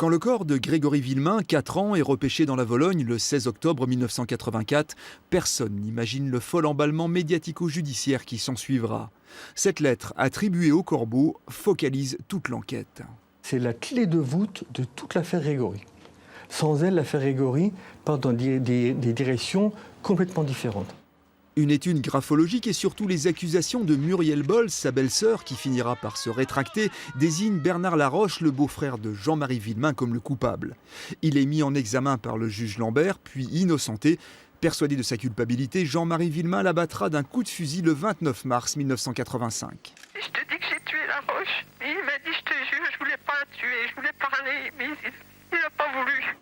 Quand le corps de Grégory Villemain, 4 ans, est repêché dans la Vologne le 16 octobre 1984, personne n'imagine le fol emballement médiatico-judiciaire qui s'ensuivra. Cette lettre, attribuée au Corbeau, focalise toute l'enquête. C'est la clé de voûte de toute l'affaire Grégory. Sans elle, l'affaire Grégory part dans des directions complètement différentes. Une étude graphologique et surtout les accusations de Muriel Boll, sa belle-sœur, qui finira par se rétracter, désignent Bernard Laroche, le beau-frère de Jean-Marie Villemain, comme le coupable. Il est mis en examen par le juge Lambert, puis innocenté. Persuadé de sa culpabilité, Jean-Marie Villemain l'abattra d'un coup de fusil le 29 mars 1985. Je te dis que j'ai tué Laroche. Et il m'a dit, je te jure, je voulais pas la tuer, je voulais parler, mais il n'a pas voulu.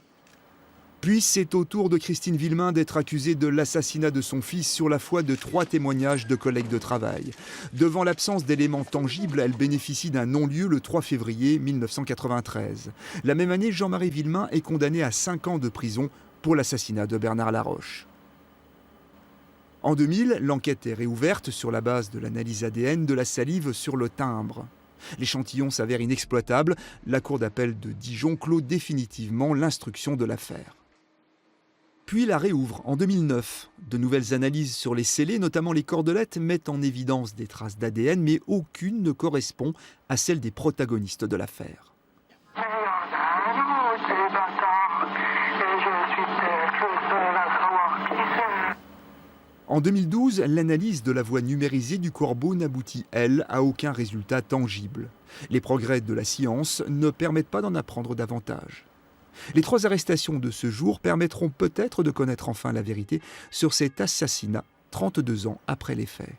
Puis c'est au tour de Christine Villemain d'être accusée de l'assassinat de son fils sur la foi de 3 témoignages de collègues de travail. Devant l'absence d'éléments tangibles, elle bénéficie d'un non-lieu le 3 février 1993. La même année, Jean-Marie Villemain est condamné à 5 ans de prison pour l'assassinat de Bernard Laroche. En 2000, l'enquête est réouverte sur la base de l'analyse ADN de la salive sur le timbre. L'échantillon s'avère inexploitable. La cour d'appel de Dijon clôt définitivement l'instruction de l'affaire. Puis la réouvre en 2009. De nouvelles analyses sur les scellés, notamment les cordelettes, mettent en évidence des traces d'ADN, mais aucune ne correspond à celle des protagonistes de l'affaire. En 2012, l'analyse de la voix numérisée du Corbeau n'aboutit, elle, à aucun résultat tangible. Les progrès de la science ne permettent pas d'en apprendre davantage. Les 3 arrestations de ce jour permettront peut-être de connaître enfin la vérité sur cet assassinat 32 ans après les faits.